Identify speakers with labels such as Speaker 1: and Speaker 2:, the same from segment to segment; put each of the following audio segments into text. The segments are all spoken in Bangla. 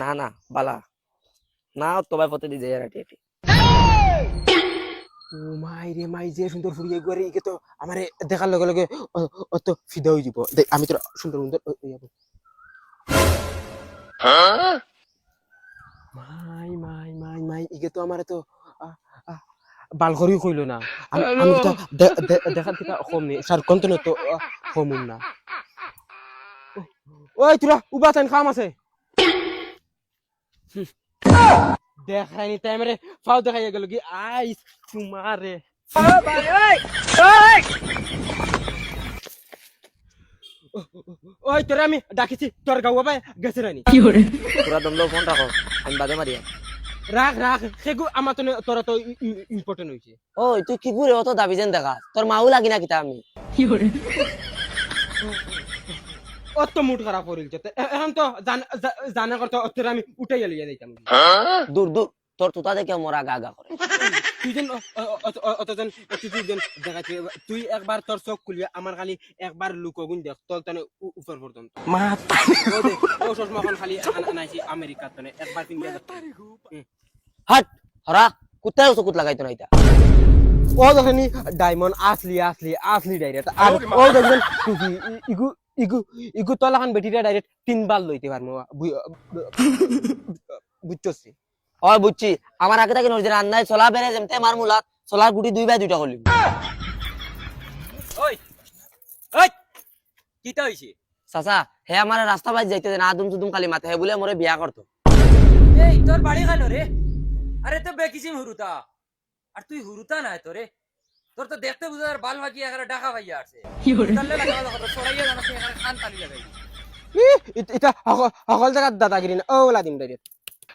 Speaker 1: না না বালা না তো ভাই পথে দিয়ে যায় রাটি
Speaker 2: ও মাই রে মাই যে সুন্দর ফুরিয়ে গরে ইকে তো আমারে দেখার লগে লগে অত ফিদা হয়ে যাব দেখ আমি তো সুন্দর সুন্দর মাই মাই মাই মাই ইকে তো আমারে তো বাল করি কইলো না আমি তো দেখার থেকে কম নেই স্যার কন্টেন্ট তো কম না ওই তোরা উবা চান কাম আছে দেখাইনি টাইমে ফাও দেখাই গেল কি আইস তোমারে ওই তোরা আমি ডাকিছি তোর গাওয়া ভাই গেছে রানি
Speaker 1: তোরা দমলো ফোন রাখো আমি বাদে মারিয়া
Speaker 2: রাখ রাখ সেগু আমার তো তোরা তো ইম্পর্টেন্ট হইছে
Speaker 1: ওই তুই কি করে অত দাবি যেন দেখা তোর মাও লাগি না কিতা আমি
Speaker 2: অত মুড খারাপ করিলছে এখন তো জানা করতে তোরা আমি উঠাইয়া লইয়া যাইতাম
Speaker 1: দূর দূর তোর তুতা দেখে মোরা গা গা করে
Speaker 2: তুই যেন অতজন দেখাচ্ছি তুই একবার তোর চোখ খুলিয়া আমার খালি একবার লুকগুন দেখ তোর তনে উপর পর্যন্ত ও চশমাখন খালি আনাইছি আমেরিকার তনে একবার পিন্দিয়া দেখ
Speaker 1: হাট হরা কুত্তায় চকুত লাগাইতো না এটা
Speaker 2: ও দেখনি ডায়মন্ড আসলি আসলি আসলি ডাইরেক্ট আর ও দেখবেন টুপি ইগু ইগু ইগু তলাখান বেটিটা ডাইরেক্ট 3 বার লইতে পারমু বুঝছছি
Speaker 1: ওই বুঝছি আমার আগে থেকে নজরে আন্নাই চলা বেরে যেমতে মার মুলাত চলার গুটি 2 বাই 2টা করলি
Speaker 3: ওই ওই কিটা হইছে
Speaker 1: চাচা হে আমার রাস্তা বাইজ যাইতে না আদম সুদুম খালি মাথা হে বলে মোরে বিয়া করতো
Speaker 3: এই তোর বাড়ি খানো রে আরে তো বেকিসিম হুরুতা আর তুই হুরুতা না তোরে তোর তো দেখতে বুঝার বাল ভাজি এখানে ডাকা ভাইয়া আছে কি হরে তাহলে লাগা কথা ছড়াইয়া জানা তুই এখানে খান তালি লাগাই
Speaker 2: এটা সকল জায়গা দাদাগিরি না ও লাদিম ডাইরেক্ট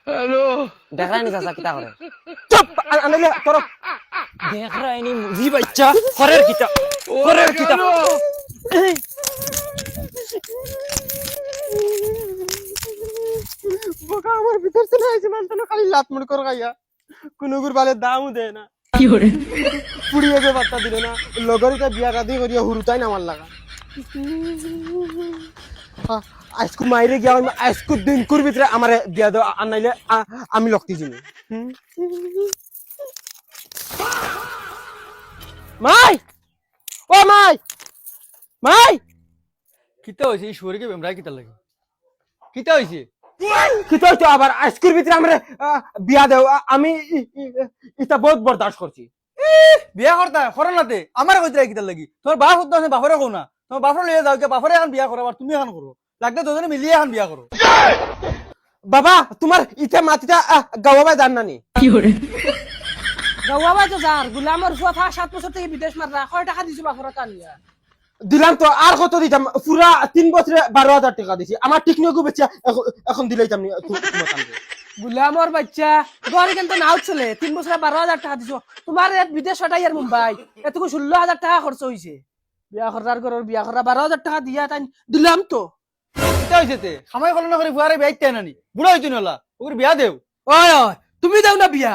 Speaker 1: হ্যালো দেখরানি চাচা কিটা করে
Speaker 2: চুপ আনলে তোর
Speaker 1: দেখরানি মুজি বাচ্চা করের কিটা
Speaker 2: বোকা আমার ভিতর চলে আইছে মানতো না খালি লাত মুড় কর গাইয়া কোনো গুর বালে দামও দেয় না
Speaker 1: কি করে
Speaker 2: পুড়িয়ে যে বার্তা দিল না লগরিটা বিয়া রাদি করিয়া হুরুতাই না আমার লাগা আজকু মাইরে গিয়া আজকু দিন কুর ভিতরে আমারে বিয়া দাও আনাইলে আমি লক্তি জিনি মাই ও মাই মাই
Speaker 4: কিতা হইছে এই শুয়ারকে বেমরা কিতা লাগে কিতা হইছে
Speaker 2: কি তো আবার আজকুর ভিতরে আমারে বিয়া দাও আমি এটা বহুত বরদাস্ত করছি
Speaker 4: বিয়া করতা করনাতে আমার কইতরা কিতা লাগি তোমার বাপ হতো না বাপরে কও না তোমার বাপরে লইয়া যাও কে বাপরে এখন বিয়া করো আর তুমি এখন করো লাগলে দুজনে মিলিয়ে এখন বিয়া করো
Speaker 2: বাবা তোমার ইটা মাটিটা গাওয়াবাই জান নানি
Speaker 5: কি করে গাওয়াবাই তো জার গুলামর ফুয়া 7 বছর থেকে বিদেশ মাররা কয় টাকা দিছো বাপরা কানিয়া
Speaker 2: দিলাম তো আর কত দিতাম পুরা 3 বছরে 12,000 টাকা দিছি আমার টিকনিকও বেচা এখন দিলাইতাম নি তোমার কাছে
Speaker 5: গুলামর বাচ্চা গরে কিন্তু নাও চলে 3 বছরে 12,000 টাকা দিছো তোমার বিদেশ হটাই আর মুম্বাই এতকু 16,000 টাকা খরচ হইছে বিয়া করার ঘরের বিয়া করা 12,000 টাকা দিয়া তাই দিলাম তো
Speaker 4: কিতা হইছে তে খামাই কল না করে বুয়ারে বিয়াইতে নানি বুড়া হইতো নলা ওর বিয়া দেও
Speaker 5: ওই ওই তুমি দাও না বিয়া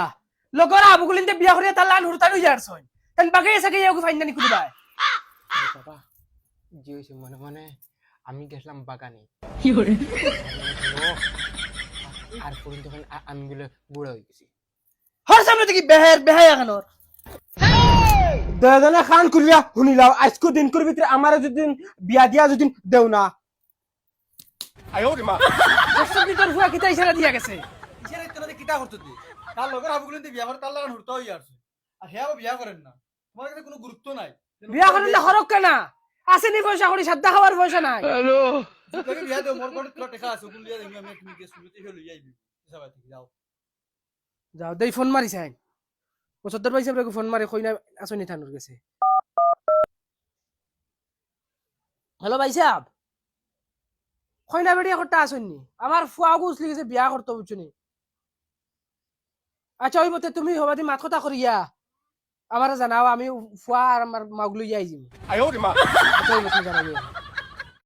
Speaker 5: লগর আবুগুলিনতে বিয়া করিয়া তার লান হুরতানো যারছই তাই বাকি এসে কি এগু ফাইন নানি কুদবাই
Speaker 2: বাবা জি হইছে মনে মনে আমি গেছলাম বাগানে
Speaker 5: কি করে
Speaker 2: আর পর্যন্ত আমি বলে বুড়া হয়ে গেছি
Speaker 5: হর সামনে থেকে বেহাই এখানোর
Speaker 2: দাদানে খান কুলিয়া শুনিলাও আজকু দিন কুর ভিতরে আমার যদি বিয়া দিয়া যদি দেও না
Speaker 5: দর্শক ভিতর ফুয়া কিতা ইশারা দিয়া গেছে
Speaker 4: ইশারা ইতনাতে কিতা করতে দি তার লগর হাবুগুলিতে বিয়া করে তার লাগান হুরতা হই আসছে আর হেয়াও বিয়া করেন না তোমার কাছে কোনো গুরুত্ব নাই
Speaker 5: বিয়া করেন না হরক কেনা আসেনি পয়সা করি সাদ্দা খাওয়ার পয়সা নাই
Speaker 4: তোকে বিয়া দেও মোর কোন টাকা আছে কোন লিয়া দেই আমি তুমি গেছ শুনতে হলো যাইবি সবাই থেকে যাও
Speaker 5: যাও দেই ফোন মারি চাই 75 পয়সা রে ফোন মারি কই না আসনি থানুর গেছে হ্যালো ভাই সাহেব কই না বেড়ি একটা আসনি আমার ফুয়া গুছলি গেছে বিয়া করতে বুঝছনি আচ্ছা ওই বতে তুমি হবাদি মাত কথা করিয়া আমার জানাও আমি ফুয়া আর আমার মাগলু যাই যাই আচ্ছা ওই বতে জানাবো